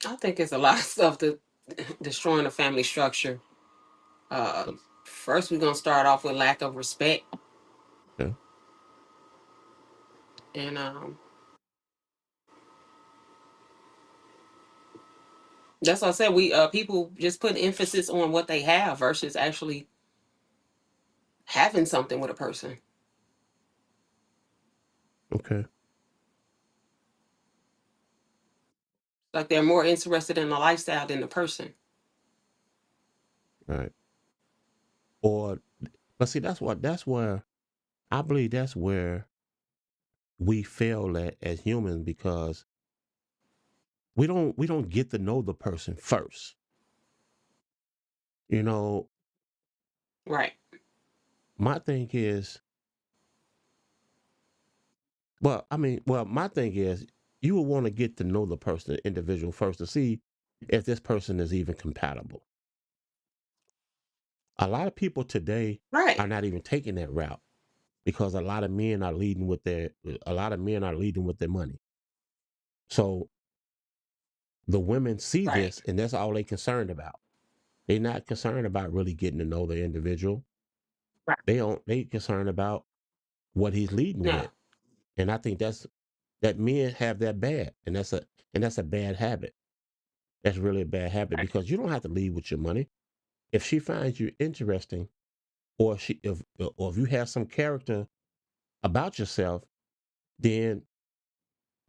I think it's a lot of stuff that destroying the family structure. First, we're gonna start off with lack of respect, Okay. and that's what I said. We people just put emphasis on what they have versus actually having something with a person. Okay. Like they're more interested in the lifestyle than the person. All right. Or, but see, that's where I believe that's where we fail at as humans because we don't get to know the person first. You know, Right. my thing is, my thing is, you would want to get to know the person, the individual first to see if this person is even compatible. A lot of people today Right. are not even taking that route because a lot of men are leading with their money. So the women see Right. this and that's all they concerned about. They're not concerned about really getting to know the individual. Right. They concerned about what he's leading No. with. And I think that men have that bad. And that's a bad habit. That's really a bad habit Right. because you don't have to lead with your money. If she finds you interesting or if you have some character about yourself, then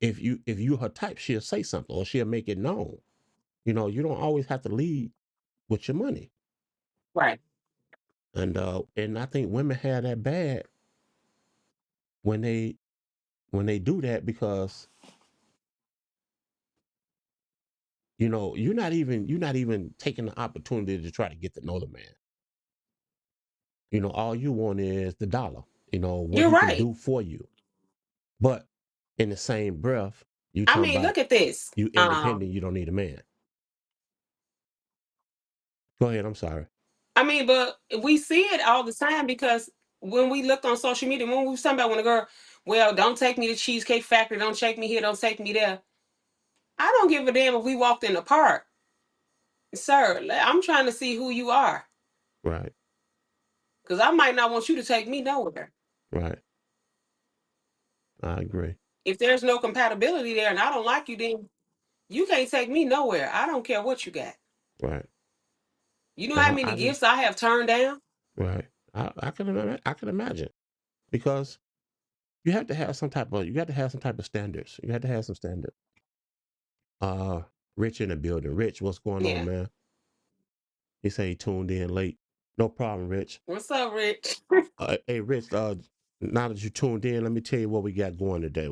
if you her type, she'll say something or she'll make it known. You don't always have to lead with your money. Right. And I think women have that bad when they do that because you're not even taking the opportunity to try to get to know the man. All you want is the dollar, what You're he can right. do for you. But in the same breath, you I talking mean, about look at this. you independent, you don't need a man. Go ahead, I'm sorry. I mean, but we see it all the time because when we look on social media, when we was talking about when a girl, well, don't take me to Cheesecake Factory, don't take me here, don't take me there. I don't give a damn if we walked in the park. Sir, I'm trying to see who you are. Right, Because I might not want you to take me nowhere. right. I agree. If there's no compatibility there and I don't like you, then you can't take me nowhere. I don't care what you got. Right. You know And how many I just gifts I have turned down? right. I can imagine because you have to have some type of standards. You have to have some standards. Uh, Rich in the building. Rich, what's going on, Yeah. man? He say he tuned in late. No problem, Rich. What's up, Rich? Hey, Rich. Now that you tuned in, let me tell you what we got going today.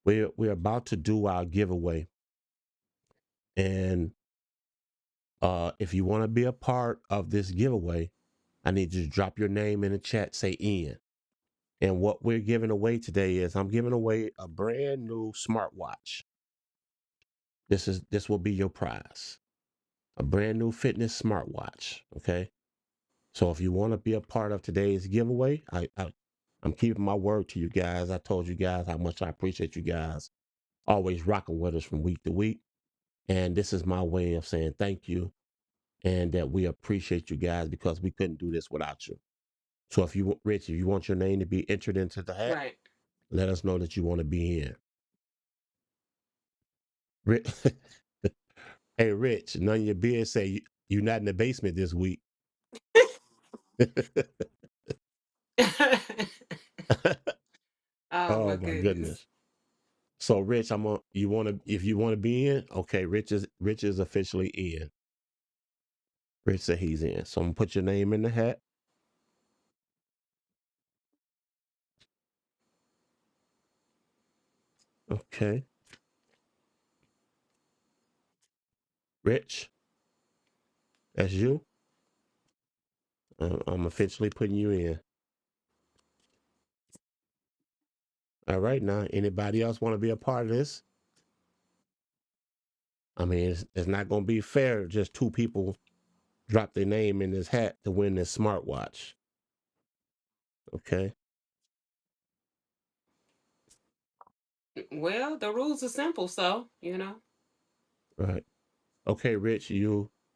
We're about to do our giveaway, and if you want to be a part of this giveaway, I need you to drop your name in the chat. Say Ian. And what we're giving away today is I'm giving away a brand new smartwatch. This will be your prize. A brand new fitness smartwatch. Okay. So if you want to be a part of today's giveaway, I'm keeping my word to you guys. I told you guys how much I appreciate you guys always rocking with us from week to week. And this is my way of saying thank you and that we appreciate you guys because we couldn't do this without you. So if you, Rich, if you want your name to be entered into the hat, Right. let us know that you want to be in. Rich, hey, Rich, none of your beard say you're not in the basement this week. Oh my Oh my goodness. goodness. So Rich, you want to if you want to be in, okay, Rich is officially in. Rich said he's in. So I'm gonna put your name in the hat. Okay. Rich, that's you. I'm officially putting you in. All right now. Anybody else want to be a part of this? I mean, it's not gonna be fair. Just two people drop their name in this hat to win this smartwatch. Okay. Well, the rules are simple, so Right. Okay, Rich,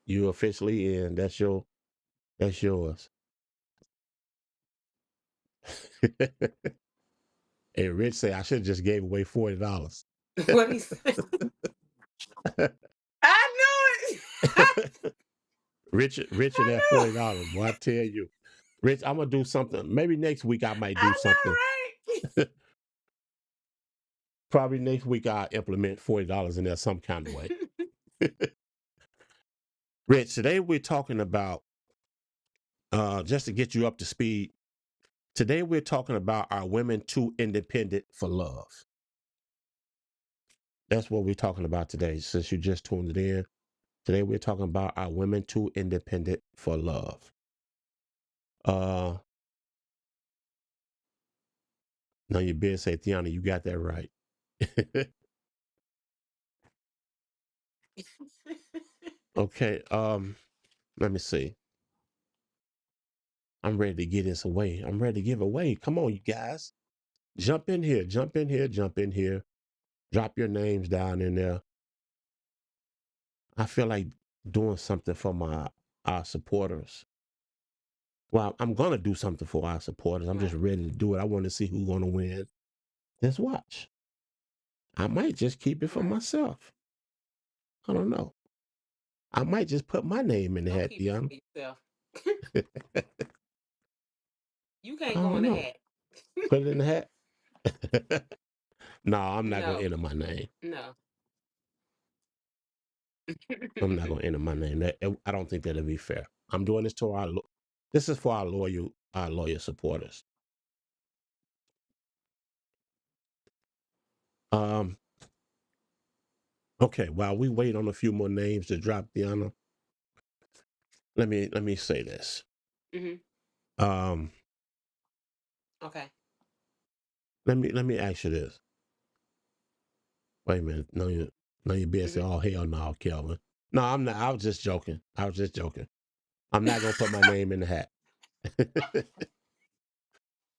you officially in. That's yours. And Rich say I should have just gave away $40. what he said. I knew it. Rich and I that knew it. $40. Boy, I tell you. Rich, I'm gonna do something. Maybe next week I might do I something. know, Probably next week I'll implement $40 in there some kind of way. right? Rich, today we're talking about just to get you up to speed. Today we're talking about are women too independent for love? That's what we're talking about today. Since you just tuned it in, today we're talking about are women too independent for love? Uh, no, you better say, Tiana, you got that right. Okay. Let me see. I'm ready to get this away. I'm ready to give away. Come on, you guys. Jump in here. Jump in here. Jump in here. Drop your names down in there. I feel like doing something for our supporters. Well, I'm gonna do something for our supporters. I'm just Right. ready to do it. I want to see who's gonna win this watch. I might just keep it for Right. myself. I don't know. I might just put my name in the Don't hat, keep it Deanna. for yourself. You I can't go don't in the know. hat. Put it in the hat. No, I'm not gonna No, enter my name. no. I'm not gonna enter my name. I don't think that'll be fair. I'm doing this to this is for our loyal supporters. Um, okay, while we wait on a few more names to drop, Deanna, let me say this. hmm Um, Okay. let me ask you this. Wait a minute. No, you better say, hmm oh hell no, Kelvin. No, I'm not. I was just joking. I was just joking. I'm not gonna put my name in the hat.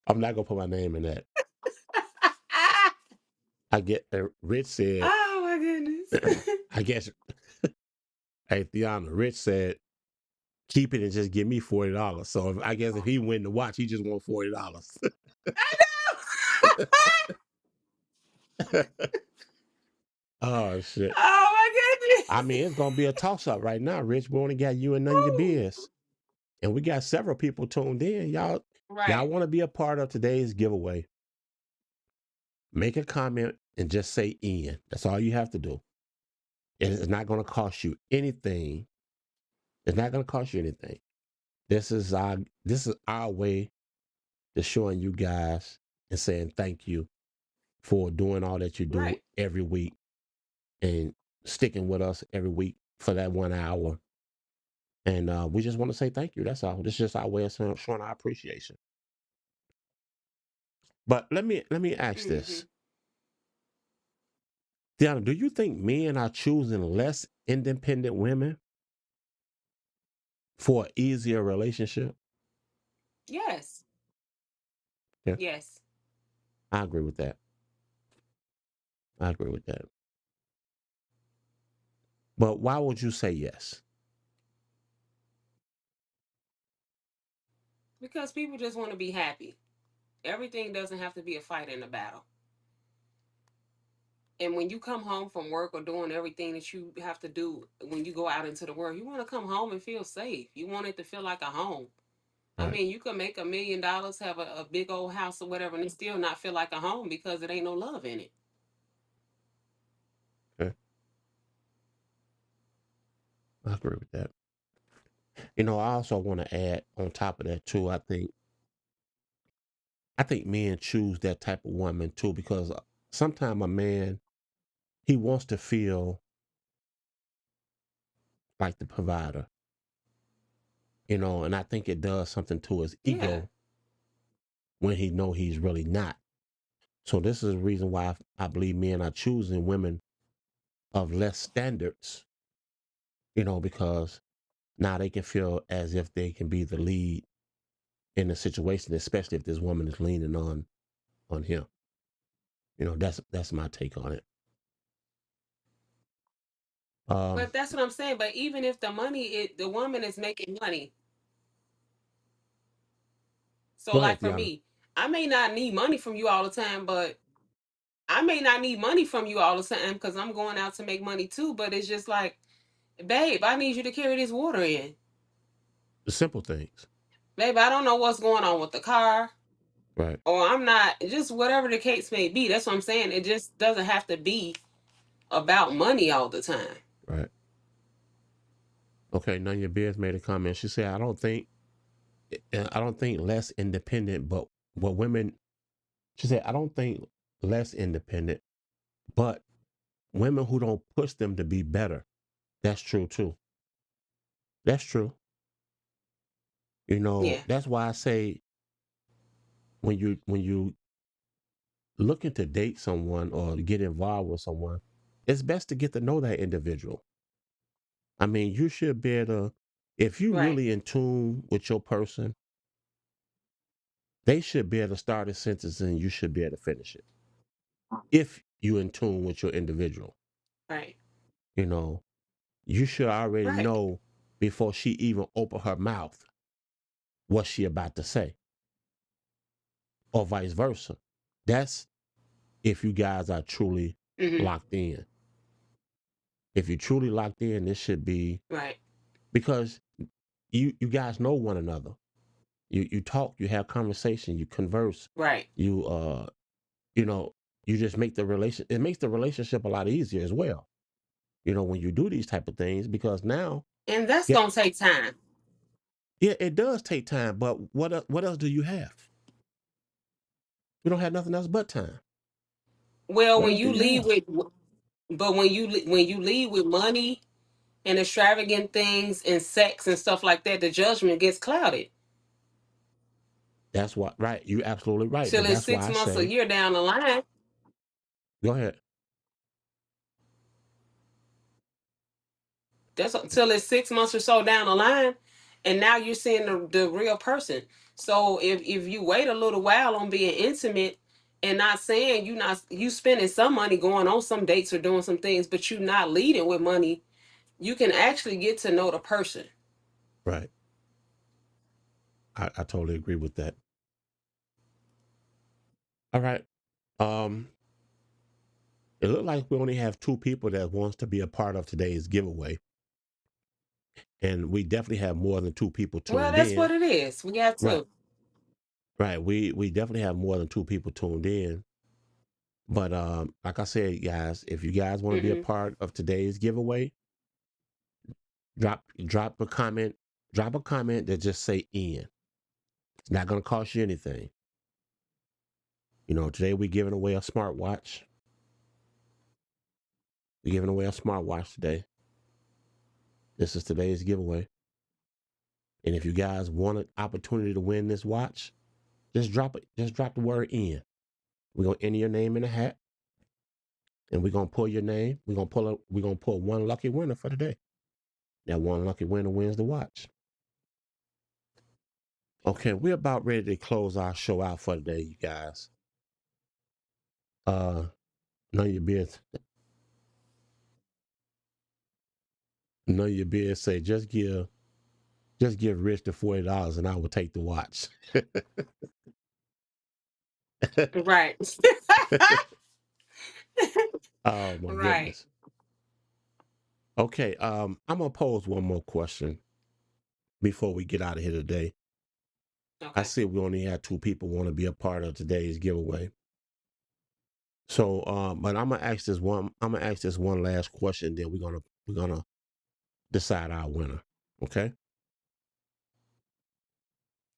I'm not gonna put my name in that. I get. Rich said. Oh my goodness. I guess. Hey, Deanna. Rich said, keep it and just give me $40. So I guess if he win the watch, he just want $40. I know. Oh shit. Oh my I goodness. mean, it's gonna be a toss up right now, Rich. We only got you and none of your Woo. biz. And we got several people tuned in. Y'all Right. want to be a part of today's giveaway. Make a comment and just say Ian. That's all you have to do. It's not gonna cost you anything. It's not gonna cost you anything. This is our way to showing you guys and saying thank you for doing all that you do Right. every week and sticking with us every week for that 1 hour. And we just want to say thank you. That's all. This is just our way of showing our appreciation. But let me ask Hmm. this. Deanna, do you think men are choosing less independent women for an easier relationship? Yes. Yeah, Yes. I agree with that. I agree with that. But why would you say yes? Because people just want to be happy. Everything doesn't have to be a fight and a battle. And when you come home from work or doing everything that you have to do when you go out into the world, you want to come home and feel safe. You want it to feel like a home. I Right. mean, you can make $1 million, have a big old house or whatever, and it still not feel like a home because it ain't no love in it. Okay. I agree with that. I also want to add on top of that too. I think men choose that type of woman too because sometimes a man he wants to feel like the provider, and I think it does something to his Yeah. ego when he know he's really not. So this is the reason why I believe men are choosing women of less standards, because now they can feel as if they can be the lead in the situation, especially if this woman is leaning on him. That's my take on it. Um, But that's what I'm saying. But even if the woman is making money. So Go ahead, like for Tiana. me, I may not need money from you all the time, but I may not need money from you all the time because I'm going out to make money too. But it's just like, babe, I need you to carry this water in. The simple things, Babe, I don't know what's going on with the car. right? Or I'm not, just whatever the case may be. That's what I'm saying. It just doesn't have to be about money all the time. Right. Okay. Nanya Beers made a comment. She said, I don't think less independent, but what women." She said, "I don't think less independent, but women who don't push them to be better." That's true too. That's true. Yeah. That's why I say when you looking to date someone or get involved with someone, it's best to get to know that individual. I mean, you should be able to, if you Right. really in tune with your person, they should be able to start a sentence and you should be able to finish it. If you in tune with your individual, Right. you know, you should already Right. know before she even open her mouth what she about to say, or vice versa. That's if you guys are truly Hmm. locked in. If you're truly locked in, this should be Right. because you guys know one another. You talk, you have conversation, you converse, Right. you you know, you just make the relation it makes the relationship a lot easier as well. When you do these type of things because now, And that's yeah, gonna take time. yeah, it does take time, but what else do you have? We don't have nothing else but time. Well, What when else do you you leave have? with, but when you leave with money and extravagant things and sex and stuff like that, the judgment gets clouded. That's what right. You absolutely right. Till But it's that's why six I months, a say, year down the line. go ahead. That's until it's 6 months or so down the line, and now you're seeing the real person. So if you wait a little while on being intimate, and not saying you spending some money going on some dates or doing some things, but you not leading with money, you can actually get to know the person. Right. I totally agree with that. All right. Um, It looked like we only have 2 people that wants to be a part of today's giveaway, and we definitely have more than 2 people Well, tuned that's in. what it is. We have Right, to. right. We definitely have more than 2 people tuned in. But like I said, guys, if you guys want to be a Hmm. part of today's giveaway, drop a comment. Drop a comment that just say "in." It's not going to cost you anything. Today we're giving away a smartwatch. We're giving away a smartwatch today. This is today's giveaway. And if you guys want an opportunity to win this watch, just drop it. Just drop the word "in." We're gonna enter your name in a hat, and we're gonna pull your name. We're gonna pull one lucky winner for today. That one lucky winner wins the watch. Okay, we're about ready to close our show out for today, you guys. None of your beers, none of your beers say just give Rich the $40 and I will take the watch. Right. Oh my Right. goodness. Okay, I'm gonna pose one more question before we get out of here today. I Okay. see we only had 2 people want to be a part of today's giveaway. So, but I'm gonna ask this one. I'm gonna ask this one last question. Then we're gonna decide our winner. Okay.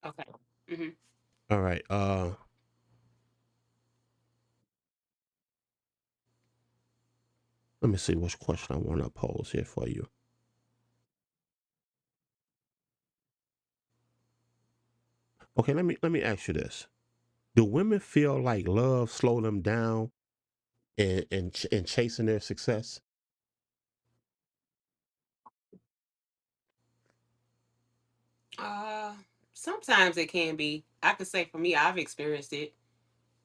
Okay. Hmm. All right. Let me see which question I want to pose here for you. Okay. Let me ask you this. Do women feel like love slow them down in chasing their success? Uh, Sometimes it can be. I could say for me, I've experienced it.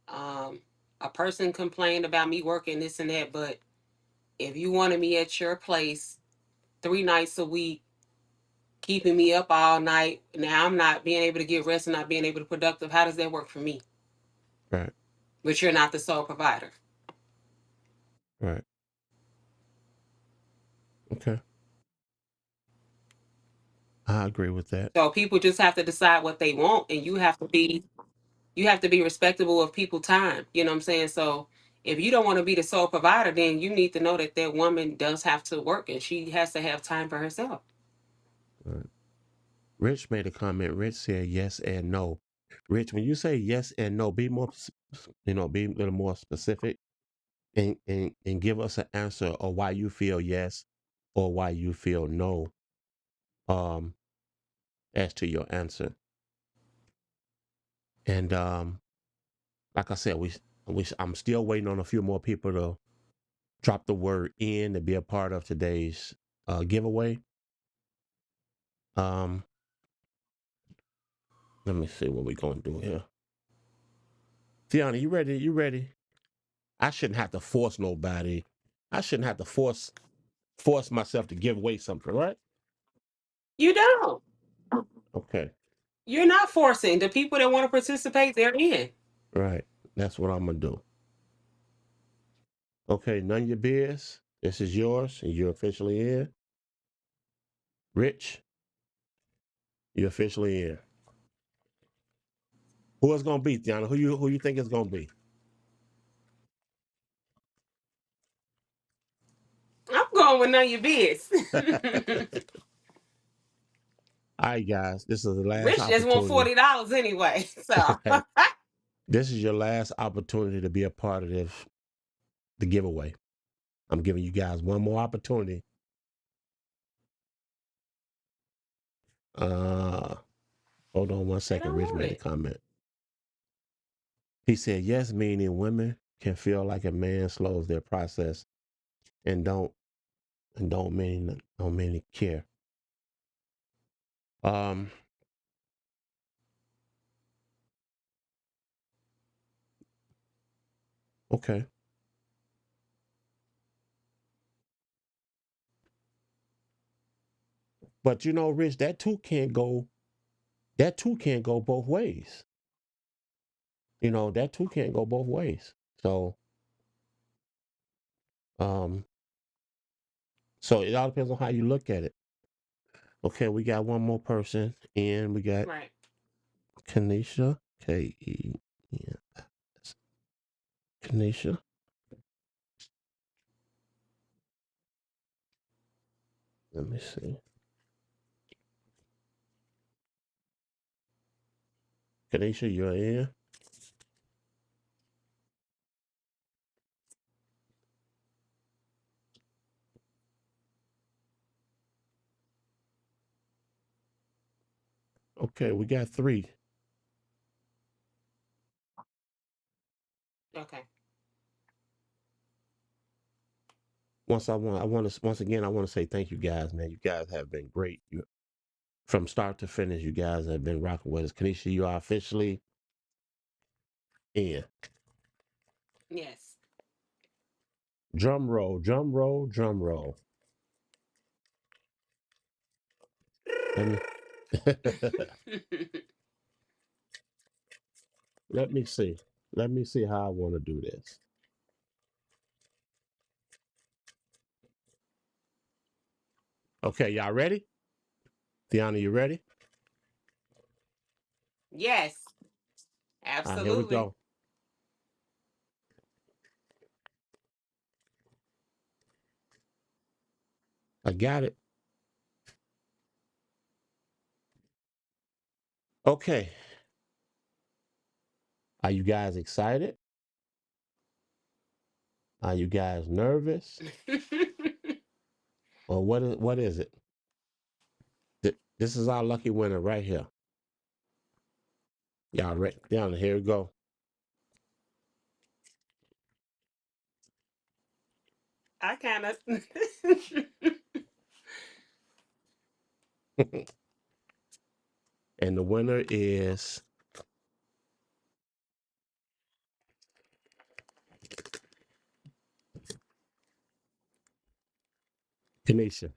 Um, a person complained about me working this and that, but if you wanted me at your place 3 nights a week, keeping me up all night, now I'm not being able to get rest and not being able to productive. How does that work for me? Right. But you're not the sole provider. Right. Okay. I agree with that. So people just have to decide what they want, and you have to be respectable of people's time. You know what I'm saying? So if you don't want to be the sole provider, then you need to know that that woman does have to work and she has to have time for herself. Right. Rich made a comment. Rich said yes and no. Rich, when you say yes and no, be more, be a little more specific and give us an answer or why you feel yes or why you feel no um as to your answer. And like I said, I'm still waiting on a few more people to drop the word in to be a part of today's giveaway. Um, let me see what we're gonna do here. Tiana, you ready? You ready? I shouldn't have to force nobody. I shouldn't have to force myself to give away something, right? You don't. Okay, You're not forcing. The people that want to participate, they're in. right. That's what I'm gonna do. Okay, none of your beers. This is yours, and you're officially in. Rich, you're officially in. Who it's gonna be, Tiana? Who you think it's gonna be? I'm going with none of your biz. All right, guys. This is the last Rich just want opportunity. $40 anyway. So Hey, this is your last opportunity to be a part of the giveaway. I'm giving you guys one more opportunity. Uh, hold on one they second. don't Rich want made a it. comment. He said, yes, meaning women can feel like a man slows their process and don't mean care. Um, okay. But Rich, that too can't go both ways. That too can't go both ways. So Um, so it all depends on how you look at it. Okay, we got one more person, and we got Right. Kanisha. Kanisha. Let me see. Kanisha, you're in. Okay, we got three. Okay. Once again, I want to say thank you guys, man. You guys have been great. From start to finish, you guys have been rocking with us. Kanisha, you are officially in. Yes. Drum roll, drum roll, drum roll. Let me let me see. Let me see how I want to do this. Okay, y'all ready? Deanna, you ready? Yes. All right, here we Absolutely. go. I got it. Okay. Are you guys excited? Are you guys nervous? Or what is it? This is our lucky winner right here. Y'all ready? Down here we go. I kind of. And the winner is Kanisha.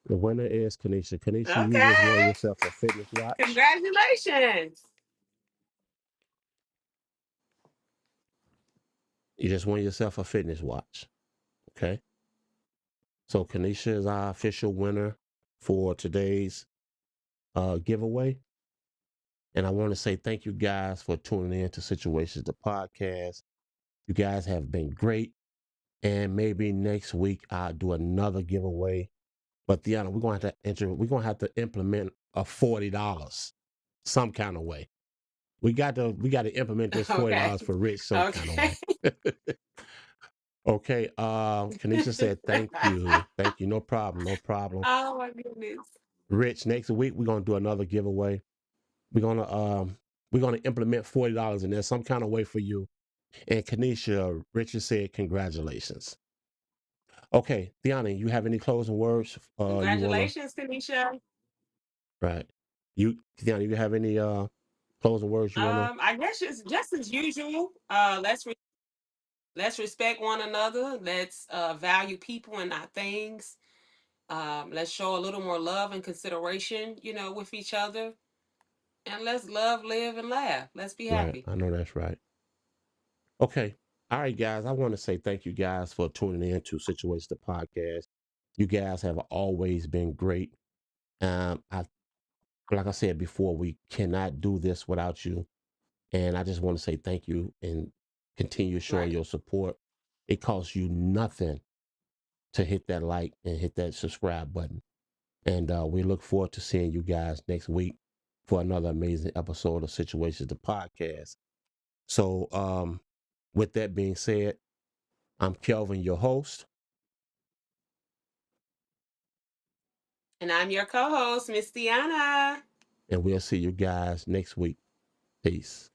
The winner is Kanisha. Kanisha, you just won Okay. yourself a fitness watch. Congratulations. You just won yourself a fitness watch. Okay. So Kanisha is our official winner for today's giveaway. And I want to say thank you guys for tuning in to Situations the podcast. You guys have been great. And maybe next week I'll do another giveaway. But Deanna, we're gonna have to implement a $40 some kind of way. We got to implement this Okay. $40 for Rich some kind of Okay. way. Okay. Kanisha said thank you. Thank you. No problem. No problem. Oh my goodness. Rich, next week we're gonna do another giveaway. We're gonna um we're gonna implement $40 in there some kind of way for you. And Kanisha, Richard said congratulations. Okay, Deanna, you have any closing words? You wanna Congratulations, Kanisha. right. Deanna, you have any closing words you wanna I guess just as usual. Let's respect one another. Let's value people and not things. Let's show a little more love and consideration, with each other. And let's love, live, and laugh. Let's be right. happy. I know that's right. Okay. All right, guys. I want to say thank you guys for tuning in to Situations the podcast. You guys have always been great. I like I said before, we cannot do this without you. And I just want to say thank you and continue showing Right. your support. It costs you nothing to hit that like and hit that subscribe button. And we look forward to seeing you guys next week for another amazing episode of Situations the podcast. So, with that being said, I'm Kelvin, your host, And I'm your co host, Miss Diana. and we'll see you guys next week. Peace.